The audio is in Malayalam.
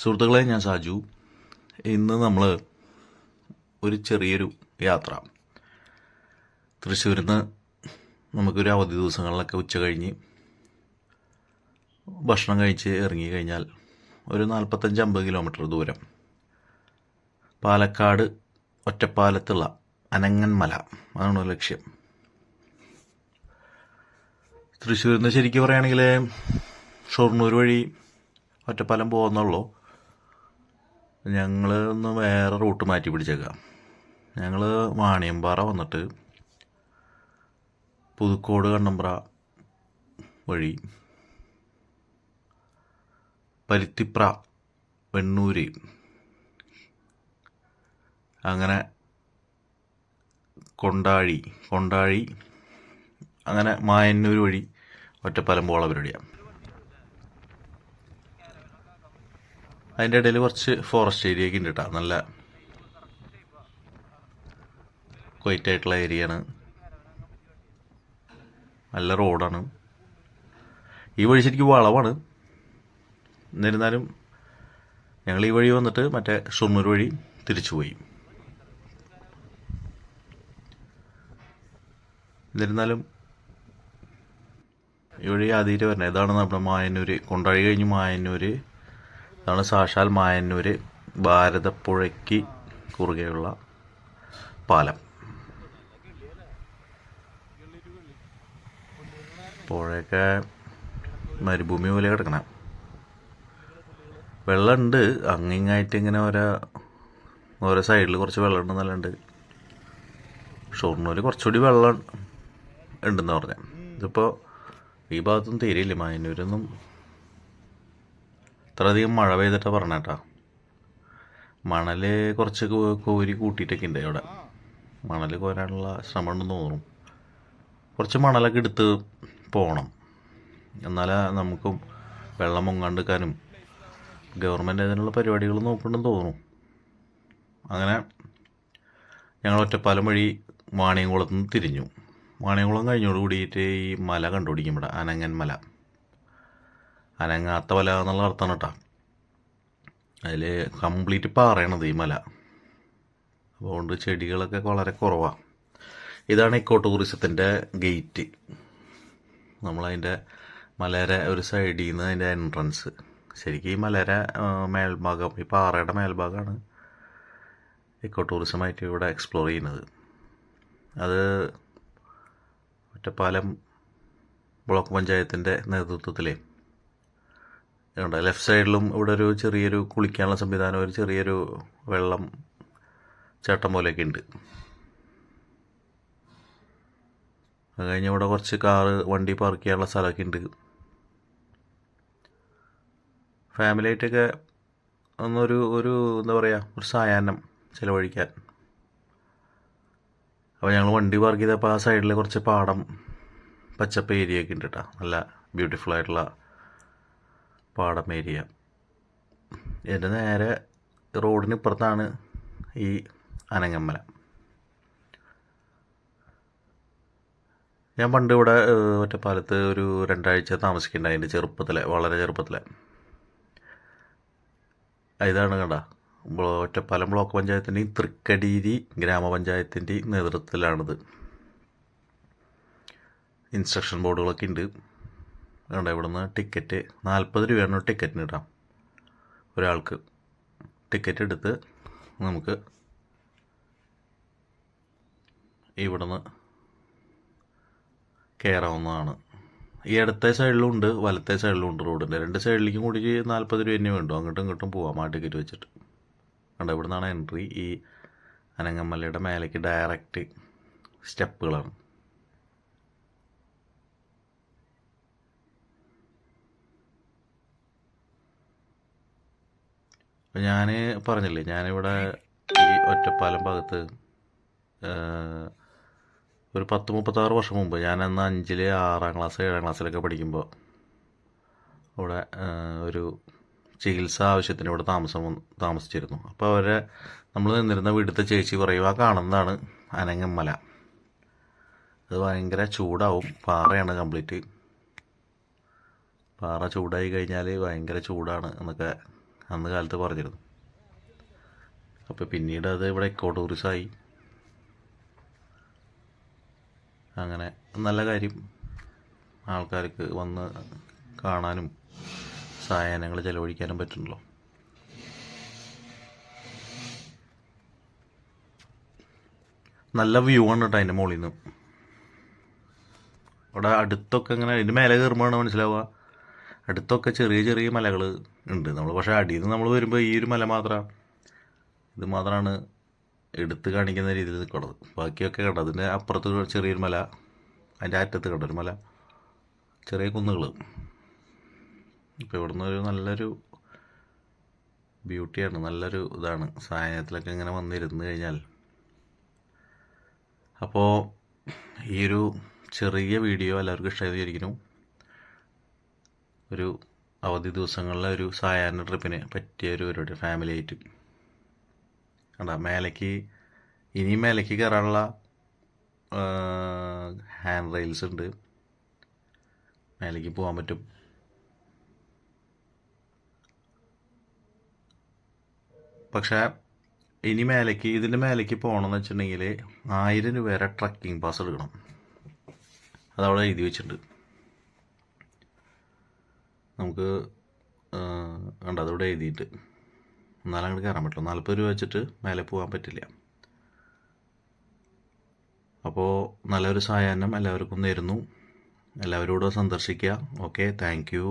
സുഹൃത്തുക്കളെ, ഞാൻ സാജു. ഇന്ന് നമ്മൾ ഒരു ചെറിയൊരു യാത്ര തൃശ്ശൂരിൽ നിന്ന് നമുക്കൊരു അവധി ദിവസങ്ങളിലൊക്കെ ഉച്ച കഴിഞ്ഞ് ഭക്ഷണം കഴിച്ച് ഇറങ്ങിക്കഴിഞ്ഞാൽ ഒരു 45-50 കിലോമീറ്റർ ദൂരം പാലക്കാട് ഒറ്റപ്പാലത്തുള്ള അനങ്ങന്മല, അതാണ് ലക്ഷ്യം. തൃശ്ശൂരിൽ നിന്ന് ശരിക്കും പറയുകയാണെങ്കിൽ ഷൊർണൂർ വഴി ഒറ്റപ്പാലം പോകുന്നുള്ളൂ. ഞങ്ങൾ ഒന്ന് വേറെ റൂട്ട് മാറ്റി പിടിച്ചേക്കാം. ഞങ്ങൾ വാണിയമ്പാറ വന്നിട്ട് പുതുക്കോട് കണ്ണമ്പ്ര വഴി പരുത്തിപ്ര, വെണ്ണൂര്, അങ്ങനെ കൊണ്ടാഴി അങ്ങനെ മായന്നൂർ വഴി ഒറ്റപ്പാലം പോകാനുള്ള പരിപാടിയാണ്. അതിൻ്റെ ഇടയിൽ കുറച്ച് ഫോറസ്റ്റ് ഏരിയ ഒക്കെ ഉണ്ട് കേട്ടോ. നല്ല ക്വൈറ്റ് ആയിട്ടുള്ള ഏരിയയാണ്, നല്ല റോഡാണ്. ഈ വഴി ശരിക്കും വളവാണ്. എന്നിരുന്നാലും ഞങ്ങൾ ഈ വഴി വന്നിട്ട് മറ്റേ ഷൊർണൂർ വഴി തിരിച്ചു പോയി. എന്നിരുന്നാലും ഈ വഴി ആദ്യമായിട്ട് വരുന്നത്. ഇതാണ് നമ്മുടെ മായന്നൂർ, കൊണ്ടാഴി കഴിഞ്ഞ് മായന്നൂർ. ഇതാണ് സാക്ഷാൽ മായന്നൂർ ഭാരതപ്പുഴയ്ക്ക് കുറുകെയുള്ള പാലം. പുഴയൊക്കെ മരുഭൂമി പോലെ കിടക്കണം. വെള്ളമുണ്ട് അങ്ങിങ്ങായിട്ട്, ഇങ്ങനെ ഓരോ സൈഡിൽ കുറച്ച് വെള്ളം ഉണ്ടെന്നല്ലാണ്ട്. ഷൊർണൂർ കുറച്ചുകൂടി വെള്ളം ഉണ്ടെന്ന് പറഞ്ഞാൽ. ഇതിപ്പോൾ ഈ ഭാഗത്തൊന്നും തീരെയില്ല. മായന്നൂരൊന്നും അത്രയധികം മഴ പെയ്തിട്ടാണ് പറഞ്ഞേട്ടാ. മണൽ കുറച്ച് കോരി കൂട്ടിയിട്ടൊക്കെ ഉണ്ട് അവിടെ. മണൽ കോരാനുള്ള ശ്രമം ഉണ്ടെന്ന് തോന്നുന്നു. കുറച്ച് മണലൊക്കെ എടുത്ത് പോകണം, എന്നാലേ നമുക്കും വെള്ളം മുങ്ങാണ്ടിരിക്കാനും. ഗവൺമെൻറ് അതിനുള്ള പരിപാടികൾ നോക്കുന്നുണ്ടെന്ന് തോന്നുന്നു. അങ്ങനെ ഞങ്ങൾ ഒറ്റപ്പാലം വഴി വാണിയംകുളത്ത് നിന്ന് തിരിഞ്ഞു. വാണിയംകുളം കഴിഞ്ഞോട് കൂടിയിട്ട് ഈ മല കണ്ടുപിടിക്കും. ഇവിടെ അനങ്ങന്മല, അനങ്ങാത്ത മല എന്നുള്ള അർത്ഥമാണ് കേട്ടോ. അതിൽ കംപ്ലീറ്റ് പാറയണത് ഈ മല. അതുകൊണ്ട് ചെടികളൊക്കെ വളരെ കുറവാണ്. ഇതാണ് ഇക്കോ ടൂറിസത്തിൻ്റെ ഗേറ്റ്. നമ്മളതിൻ്റെ മലയുടെ ഒരു സൈഡിൽ നിന്ന് അതിൻ്റെ എൻട്രൻസ്. ശരിക്കും ഈ മലയുടെ മേൽഭാഗം, ഈ പാറയുടെ മേൽഭാഗമാണ് ഇക്കോ ടൂറിസമായിട്ട് ഇവിടെ എക്സ്പ്ലോർ ചെയ്യുന്നത്. അത് ഒറ്റപ്പാലം ബ്ലോക്ക് പഞ്ചായത്തിൻ്റെ നേതൃത്വത്തിൽ ഉണ്ട്. ലെഫ്റ്റ് സൈഡിലും ഇവിടെ ഒരു ചെറിയൊരു കുളിക്കാനുള്ള സംവിധാനം, ഒരു ചെറിയൊരു വെള്ളം ചേട്ടം പോലെയൊക്കെ ഉണ്ട്. അത് കഴിഞ്ഞ് ഇവിടെ കുറച്ച് വണ്ടി പാർക്ക് ചെയ്യാനുള്ള സ്ഥലമൊക്കെ ഉണ്ട്. ഫാമിലിയായിട്ടൊക്കെ ഒരു എന്താ പറയുക, ഒരു സായാഹ്നം ചിലവഴിക്കാൻ. അപ്പോൾ ഞങ്ങൾ വണ്ടി പാർക്ക് ചെയ്തപ്പോൾ ആ സൈഡിൽ കുറച്ച് പാടം, പച്ചപ്പ് ഏരിയ ഒക്കെ ഉണ്ട് കേട്ടോ. നല്ല ബ്യൂട്ടിഫുൾ ആയിട്ടുള്ള പാടം ഏരിയ. എൻ്റെ നേരെ റോഡിന് ഇപ്പുറത്താണ് ഈ അനങ്ങന്മല. ഞാൻ പണ്ട് ഇവിടെ ഒറ്റപ്പാലത്ത് ഒരു 2 ആഴ്ച താമസിക്കുന്നുണ്ട്. അതിൻ്റെ ചെറുപ്പത്തിലെ, വളരെ ചെറുപ്പത്തിലെ. ഇതാണ് കണ്ട, ഒറ്റപ്പാലം ബ്ലോക്ക് പഞ്ചായത്തിൻ്റെയും തൃക്കടീരി ഗ്രാമപഞ്ചായത്തിൻ്റെയും നേതൃത്വത്തിലാണിത്. ഇൻസ്ട്രക്ഷൻ ബോർഡുകളൊക്കെ ഉണ്ട്. കണ്ട, ഇവിടുന്ന് ടിക്കറ്റ് 40 രൂപയാണ് ടിക്കറ്റിന് കിട്ടാം ഒരാൾക്ക്. ടിക്കറ്റ് എടുത്ത് നമുക്ക് ഇവിടുന്ന് കയറാവുന്നതാണ്. ഈ ഇടത്തെ സൈഡിലും ഉണ്ട്, വലത്തെ സൈഡിലും ഉണ്ട്. റോഡിൻ്റെ 2 സൈഡിലേക്കും കൂടി 40 രൂപ തന്നെ വേണ്ടു. അങ്ങോട്ടും ഇങ്ങോട്ടും പോവാം ആ ടിക്കറ്റ് വെച്ചിട്ട്. കണ്ട, ഇവിടെ നിന്നാണ് എൻട്രി. ഈ അനങ്ങന്മലയുടെ മേലേക്ക് ഡയറക്റ്റ് സ്റ്റെപ്പുകളാണ്. അപ്പം ഞാൻ പറഞ്ഞില്ലേ, ഞാനിവിടെ ഈ ഒറ്റപ്പാലം ഭാഗത്ത് ഒരു 10-36 വർഷം മുമ്പ്, ഞാനന്ന് 5, 6 ക്ലാസ് 7 ക്ലാസ്സിലൊക്കെ പഠിക്കുമ്പോൾ ഇവിടെ ഒരു ചികിത്സ ആവശ്യത്തിന് ഇവിടെ താമസിച്ചിരുന്നു. അപ്പോൾ നമ്മൾ നിന്നിരുന്ന വീട്ടിലത്തെ ചേച്ചി പറയും, ആ കാണുന്നതാണ് അനങ്ങന്മല. അത് ഭയങ്കര ചൂടാവും, പാറയാണ് കംപ്ലീറ്റ്. പാറ ചൂടായി കഴിഞ്ഞാൽ ഭയങ്കര ചൂടാണ് എന്നൊക്കെ അന്ന് കാലത്ത് പറഞ്ഞിരുന്നു. അപ്പോൾ പിന്നീട് അത് ഇവിടെ എക്കോ ടൂറിസമായി. അങ്ങനെ നല്ല കാര്യം, ആൾക്കാർക്ക് വന്ന് കാണാനും സായാഹ്നങ്ങൾ ചെലവഴിക്കാനും പറ്റുന്നല്ലോ. നല്ല വ്യൂ ആണ് കേട്ടോ അതിൻ്റെ മുകളിൽ നിന്ന്. അവിടെ അടുത്തൊക്കെ ഇങ്ങനെ അതിൻ്റെ മേലെ കയറുമ്പോഴാണ് മനസ്സിലാവുക, അടുത്തൊക്കെ ചെറിയ ചെറിയ മലകൾ ഉണ്ട്. നമ്മൾ പക്ഷേ അടിയിൽ നിന്ന് നമ്മൾ വരുമ്പോൾ ഈ ഒരു മല ഇത് മാത്രമാണ് എടുത്ത് കാണിക്കുന്ന രീതിയിൽ നിൽക്കുന്നത്. ബാക്കിയൊക്കെ കണ്ടോ, അതിൻ്റെ അപ്പുറത്ത് ചെറിയൊരു മല, അതിൻ്റെ അറ്റത്ത് കണ്ടൊരു മല, ചെറിയ കുന്നുകൾ. ഇപ്പോൾ ഇവിടുന്ന് ഒരു നല്ലൊരു ബ്യൂട്ടിയാണ്, നല്ലൊരു ഇതാണ് സായാഹ്നത്തിലൊക്കെ ഇങ്ങനെ വന്നിരുന്ന് കഴിഞ്ഞാൽ. അപ്പോൾ ഈ ഒരു ചെറിയ വീഡിയോ എല്ലാവർക്കും ഇഷ്ടമായി വിചാരിക്കുന്നു. ഒരു അവധി ദിവസങ്ങളിലെ ഒരു സായാഹ്ന ട്രിപ്പിന് പറ്റിയ ഒരു പരിപാടി, ഫാമിലി ആയിട്ട്. കണ്ടാ മേലേക്ക്, ഇനിയും മേലേക്ക് കയറാനുള്ള ഹാൻഡ് റെയിൽസ് ഉണ്ട്, മേലേക്ക് പോകാൻ പറ്റും. പക്ഷേ ഇനി മേലേക്ക്, ഇതിൻ്റെ മേലേക്ക് പോകണമെന്ന് വെച്ചിട്ടുണ്ടെങ്കിൽ 1000 രൂപ വരെ ട്രക്കിംഗ് പാസ് എടുക്കണം. അതവിടെ എഴുതി വെച്ചിട്ടുണ്ട്. നമുക്ക് കണ്ട അതവിടെ എഴുതിയിട്ട് എന്നാലും അങ്ങോട്ട് കയറാൻ പറ്റില്ല. 40 രൂപ വെച്ചിട്ട് മേലെ പോകാൻ പറ്റില്ല. അപ്പോൾ നല്ലൊരു സായാഹ്നം എല്ലാവർക്കും നേരുന്നു. എല്ലാവരോടും സന്ദർശിക്കുക. Okay, thank you.